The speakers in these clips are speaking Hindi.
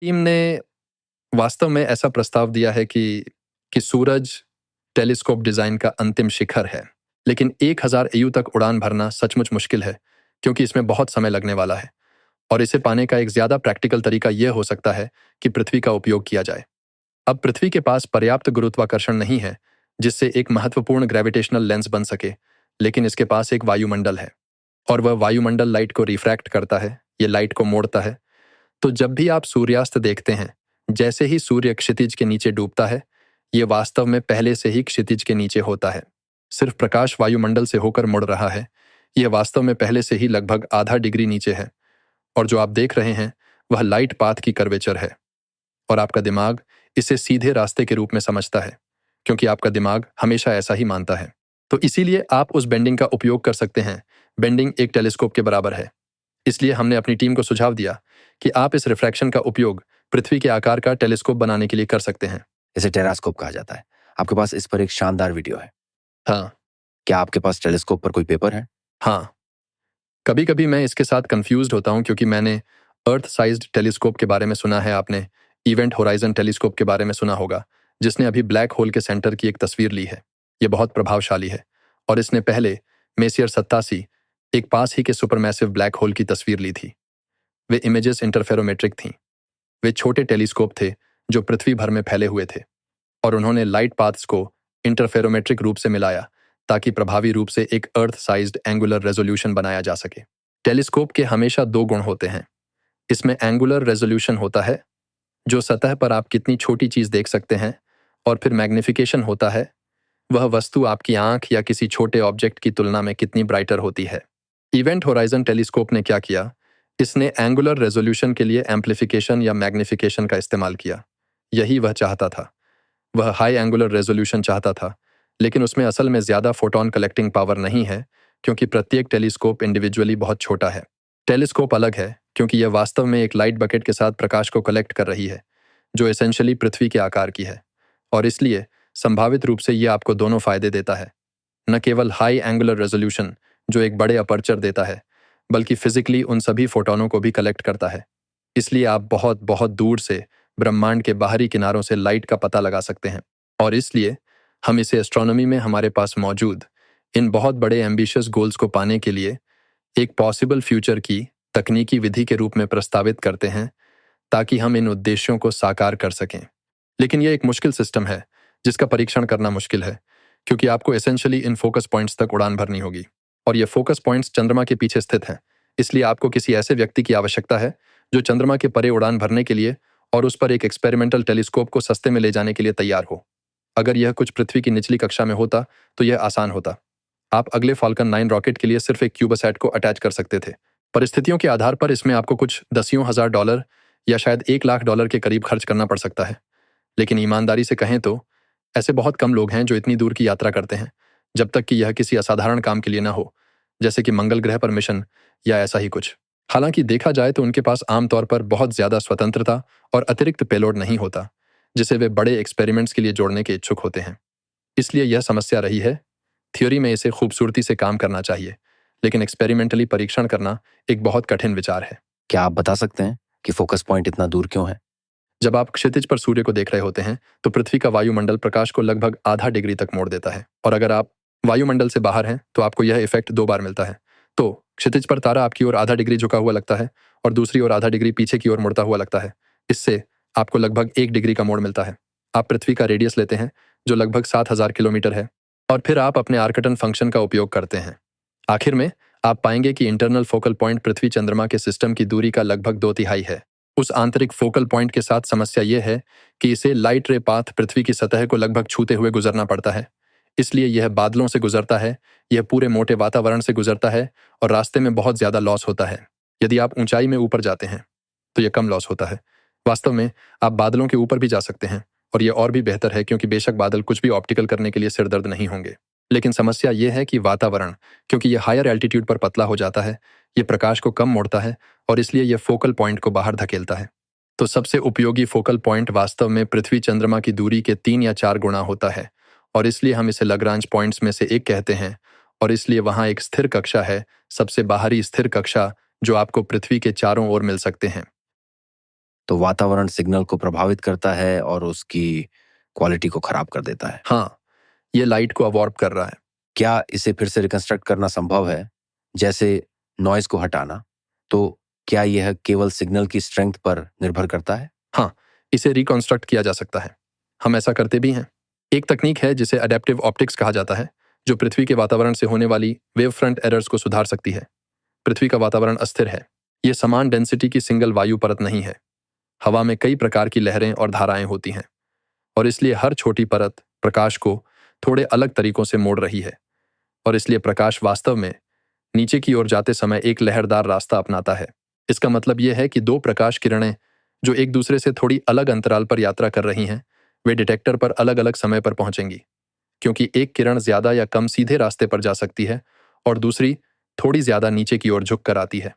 टीम ने वास्तव में ऐसा प्रस्ताव दिया है कि सूरज टेलीस्कोप डिजाइन का अंतिम शिखर है, लेकिन 1000 एयू तक उड़ान भरना सचमुच मुश्किल है क्योंकि इसमें बहुत समय लगने वाला है। और इसे पाने का एक ज्यादा प्रैक्टिकल तरीका यह हो सकता है कि पृथ्वी का उपयोग किया जाए। अब पृथ्वी के पास पर्याप्त गुरुत्वाकर्षण नहीं है जिससे एक महत्वपूर्ण ग्रेविटेशनल लेंस बन सके, लेकिन इसके पास एक वायुमंडल है और वह वायुमंडल लाइट को रिफ्रैक्ट करता है, ये लाइट को मोड़ता है। तो जब भी आप सूर्यास्त देखते हैं, जैसे ही सूर्य क्षितिज के नीचे डूबता है, ये वास्तव में पहले से ही क्षितिज के नीचे होता है। सिर्फ प्रकाश वायुमंडल से होकर मुड़ रहा है, यह वास्तव में पहले से ही लगभग आधा डिग्री नीचे है। और जो आप देख रहे हैं वह लाइट पाथ की कर्वेचर है। और आपका दिमाग इसे सीधे रास्ते के रूप में समझता है क्योंकि आपका दिमाग हमेशा ऐसा ही मानता है। तो इसीलिए आप उस बेंडिंग का उपयोग कर सकते हैं। बेंडिंग एक टेलीस्कोप के बराबर है। इसलिए हमने अपनी टीम को सुझाव दिया कि आप इस रिफ्रैक्शन का उपयोग पृथ्वी के आकार का टेलीस्कोप बनाने के लिए कर सकते हैं। इसे टेरास्कोप कहा जाता है। आपके पास इस पर एक शानदार वीडियो है। हाँ। क्या आपके पास टेलीस्कोप पर कोई पेपर है? हाँ, कभी कभी मैं इसके साथ कंफ्यूज्ड होता हूँ क्योंकि मैंने अर्थ साइज्ड टेलीस्कोप के बारे में सुना है। आपने इवेंट होराइजन टेलीस्कोप के बारे में सुना होगा, जिसने अभी ब्लैक होल के सेंटर की एक तस्वीर ली है। यह बहुत प्रभावशाली है और इसने पहले मेसियर 87 एक पास ही के सुपरमैसिव ब्लैक होल की तस्वीर ली थी। वे इमेजेस इंटरफेरोमेट्रिक थीं। वे छोटे टेलीस्कोप थे जो पृथ्वी भर में फैले हुए थे और उन्होंने लाइट पाथ्स को इंटरफेरोमेट्रिक रूप से मिलाया ताकि प्रभावी रूप से एक अर्थ साइज्ड एंगुलर रेजोल्यूशन बनाया जा सके। टेलीस्कोप के हमेशा दो गुण होते हैं। इसमें एंगुलर रेजोल्यूशन होता है, जो सतह पर आप कितनी छोटी चीज देख सकते हैं, और फिर मैग्निफिकेशन होता है, वह वस्तु आपकी आंख या किसी छोटे ऑब्जेक्ट की तुलना में कितनी ब्राइटर होती है। इवेंट होराइजन टेलीस्कोप ने क्या किया? इसने एंगुलर रेजोल्यूशन के लिए एम्प्लीफिकेशन या मैग्निफिकेशन का इस्तेमाल किया। यही वह चाहता था। वह हाई एंगुलर रेजोल्यूशन चाहता था, लेकिन उसमें असल में ज्यादा फोटोन कलेक्टिंग पावर नहीं है क्योंकि प्रत्येक टेलीस्कोप इंडिविजुअली बहुत छोटा है। टेलीस्कोप अलग है क्योंकि यह वास्तव में एक लाइट बकेट के साथ प्रकाश को कलेक्ट कर रही है, जो एसेंशियली पृथ्वी के आकार की है। और इसलिए संभावित रूप से यह आपको दोनों फायदे देता है, न केवल हाई एंगुलर रेजोल्यूशन जो एक बड़े अपर्चर देता है, बल्कि फिजिकली उन सभी फोटोनों को भी कलेक्ट करता है। इसलिए आप बहुत बहुत दूर से ब्रह्मांड के बाहरी किनारों से लाइट का पता लगा सकते हैं। और इसलिए हम इसे एस्ट्रोनॉमी में हमारे पास मौजूद इन बहुत बड़े एम्बिशियस गोल्स को पाने के लिए एक पॉसिबल फ्यूचर की तकनीकी विधि के रूप में प्रस्तावित करते हैं, ताकि हम इन उद्देश्यों को साकार कर सकें। लेकिन यह एक मुश्किल सिस्टम है जिसका परीक्षण करना मुश्किल है, क्योंकि आपको एसेंशियली इन फोकस पॉइंट्स तक उड़ान भरनी होगी और ये फोकस पॉइंट्स चंद्रमा के पीछे स्थित हैं। इसलिए आपको किसी ऐसे व्यक्ति की आवश्यकता है जो चंद्रमा के परे उड़ान भरने के लिए और उस पर एक एक्सपेरिमेंटल टेलीस्कोप को सस्ते में ले जाने के लिए तैयार हो। अगर यह कुछ पृथ्वी की निचली कक्षा में होता तो यह आसान होता। आप अगले फाल्कन 9 रॉकेट के लिए सिर्फ एक क्यूबसैट को अटैच कर सकते थे। परिस्थितियों के आधार पर इसमें आपको कुछ दसियों हजार डॉलर या शायद $1 लाख के करीब खर्च करना पड़ सकता है। लेकिन ईमानदारी से कहें तो ऐसे बहुत कम लोग हैं जो इतनी दूर की यात्रा करते हैं, जब तक कि यह किसी असाधारण काम के लिए ना हो, जैसे कि मंगल ग्रह पर मिशन या ऐसा ही कुछ। हालांकि देखा जाए तो उनके पास आमतौर पर बहुत ज्यादा स्वतंत्रता और अतिरिक्त पेलोड नहीं होता, जिसे वे बड़े एक्सपेरिमेंट्स के लिए जोड़ने के इच्छुक होते हैं। इसलिए यह समस्या रही है। थ्योरी में इसे खूबसूरती से काम करना चाहिए, लेकिन एक्सपेरिमेंटली परीक्षण करना एक बहुत कठिन विचार है। क्या आप बता सकते हैं कि फोकस पॉइंट इतना दूर क्यों है? जब आप क्षितिज पर सूर्य को देख रहे होते हैं तो पृथ्वी का वायुमंडल प्रकाश को लगभग आधा डिग्री तक मोड़ देता है, और अगर आप वायुमंडल से बाहर हैं तो आपको यह इफेक्ट 2 बार मिलता है। तो क्षितिज पर तारा आपकी ओर आधा डिग्री झुका हुआ लगता है और दूसरी ओर आधा डिग्री पीछे की ओर मुड़ता हुआ लगता है। इससे आपको लगभग 1 डिग्री का मोड़ मिलता है। आप पृथ्वी का रेडियस लेते हैं जो लगभग 7000 किलोमीटर है, और फिर आप अपने आर्कटन फंक्शन का उपयोग करते हैं। आखिर में आप पाएंगे कि इंटरनल फोकल पॉइंट पृथ्वी चंद्रमा के सिस्टम की दूरी का लगभग 2/3 है। उस आंतरिक फोकल पॉइंट के साथ समस्या यह है कि इसे लाइट रे पाथ पृथ्वी की सतह को लगभग छूते हुए गुजरना पड़ता है। इसलिए यह बादलों से गुजरता है, यह पूरे मोटे वातावरण से गुजरता है, और रास्ते में बहुत ज्यादा लॉस होता है। यदि आप ऊंचाई में ऊपर जाते हैं तो यह कम लॉस होता है। वास्तव में आप बादलों के ऊपर भी जा सकते हैं, और यह और भी बेहतर है क्योंकि बेशक बादल कुछ भी ऑप्टिकल करने के लिए सिरदर्द नहीं होंगे। लेकिन समस्या यह है कि वातावरण, क्योंकि यह हायर एल्टीट्यूड पर पतला हो जाता है, यह प्रकाश को कम मोड़ता है, और इसलिए यह फोकल पॉइंट को बाहर धकेलता है। तो सबसे उपयोगी फोकल पॉइंट वास्तव में पृथ्वी चंद्रमा की दूरी के 3 या 4 गुना होता है, और इसलिए हम इसे लाग्रांज पॉइंट्स में से एक कहते हैं। और इसलिए वहां एक स्थिर कक्षा है, सबसे बाहरी स्थिर कक्षा, जो आपको पृथ्वी के चारों ओर मिल सकते हैं। तो वातावरण सिग्नल को प्रभावित करता है और उसकी क्वालिटी को खराब कर देता है। हाँ, ये लाइट को अवॉर्ब कर रहा है। क्या इसे फिर से रिकंस्ट्रक्ट करना संभव है, जैसे नॉइज को हटाना? तो क्या यह केवल सिग्नल की स्ट्रेंथ पर निर्भर करता है? हाँ, इसे रिकॉन्स्ट्रक्ट किया जा सकता है। हम ऐसा करते भी हैं। एक तकनीक है जिसे अडेप्टिव ऑप्टिक्स कहा जाता है, जो पृथ्वी के वातावरण से होने वाली वेव फ्रंट एरर्स को सुधार सकती है। पृथ्वी का वातावरण अस्थिर है। ये समान डेंसिटी की सिंगल वायु परत नहीं है। हवा में कई प्रकार की लहरें और धाराएं होती हैं, और इसलिए हर छोटी परत प्रकाश को थोड़े अलग तरीकों से मोड़ रही है, और इसलिए प्रकाश वास्तव में नीचे की ओर जाते समय एक लहरदार रास्ता अपनाता है। इसका मतलब यह है कि दो प्रकाश किरणें जो एक दूसरे से थोड़ी अलग अंतराल पर यात्रा कर रही हैं, वे डिटेक्टर पर अलग अलग समय पर पहुंचेंगी, क्योंकि एक किरण ज्यादा या कम सीधे रास्ते पर जा सकती है और दूसरी थोड़ी ज्यादा नीचे की ओर झुक कर आती है।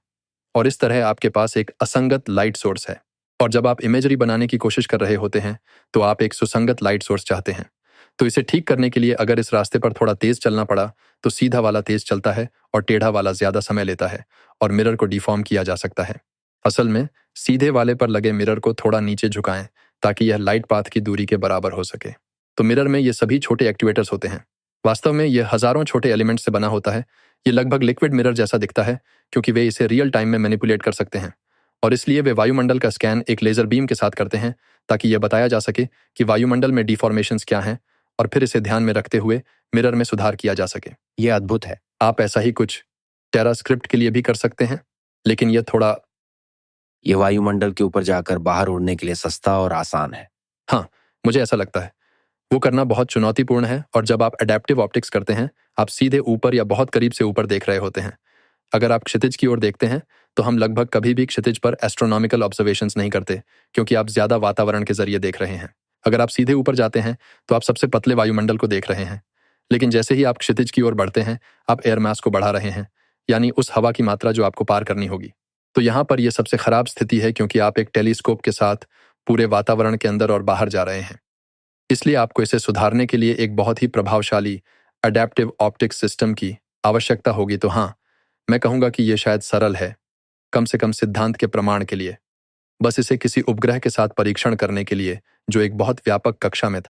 और इस तरह आपके पास एक असंगत लाइट सोर्स है। और जब आप इमेजरी बनाने की कोशिश कर रहे होते हैं तो आप एक सुसंगत लाइट सोर्स चाहते हैं। तो इसे ठीक करने के लिए अगर इस रास्ते पर थोड़ा तेज चलना पड़ा तो सीधा वाला तेज चलता है और टेढ़ा वाला ज्यादा समय लेता है, और मिरर को डिफॉर्म किया जा सकता है। असल में सीधे वाले पर लगे मिरर को थोड़ा नीचे झुकाएं ताकि यह लाइट पाथ की दूरी के बराबर हो सके। तो मिरर में ये सभी छोटे एक्टिवेटर्स होते हैं। वास्तव में यह हजारों छोटे एलिमेंट्स से बना होता है। ये लगभग लिक्विड मिरर जैसा दिखता है क्योंकि वे इसे रियल टाइम में मैनिपुलेट कर सकते हैं, और इसलिए वे वायुमंडल का स्कैन एक लेजर बीम के साथ करते हैं ताकि यह बताया जा सके कि वायुमंडल में डिफॉर्मेशंस क्या हैं, और फिर इसे ध्यान में रखते हुए मिरर में सुधार किया जा सके। यह अद्भुत है। आप ऐसा ही कुछ टेरास्क्रिप्ट के लिए भी कर सकते हैं, लेकिन यह वायुमंडल के ऊपर जाकर बाहर उड़ने के लिए सस्ता और आसान है। हाँ, मुझे ऐसा लगता है वो करना बहुत चुनौतीपूर्ण है। और जब आप अडेप्टिव ऑप्टिक्स करते हैं, आप सीधे ऊपर या बहुत करीब से ऊपर देख रहे होते हैं। अगर आप क्षितिज की ओर देखते हैं तो हम लगभग कभी भी क्षितिज पर एस्ट्रोनॉमिकल ऑब्जर्वेशंस नहीं करते, क्योंकि आप ज्यादा वातावरण के जरिए देख रहे हैं। अगर आप सीधे ऊपर जाते हैं तो आप सबसे पतले वायुमंडल को देख रहे हैं, लेकिन जैसे ही आप क्षितिज की ओर बढ़ते हैं आप एयर मास को बढ़ा रहे हैं, यानी उस हवा की मात्रा जो आपको पार करनी होगी। तो यहाँ पर यह सबसे खराब स्थिति है, क्योंकि आप एक टेलीस्कोप के साथ पूरे वातावरण के अंदर और बाहर जा रहे हैं। इसलिए आपको इसे सुधारने के लिए एक बहुत ही प्रभावशाली अडेप्टिव ऑप्टिक्स सिस्टम की आवश्यकता होगी। तो हाँ, मैं कहूँगा कि यह शायद सरल है, कम से कम सिद्धांत के प्रमाण के लिए। बस इसे किसी उपग्रह के साथ परीक्षण करने के लिए जो एक बहुत व्यापक कक्षा में था।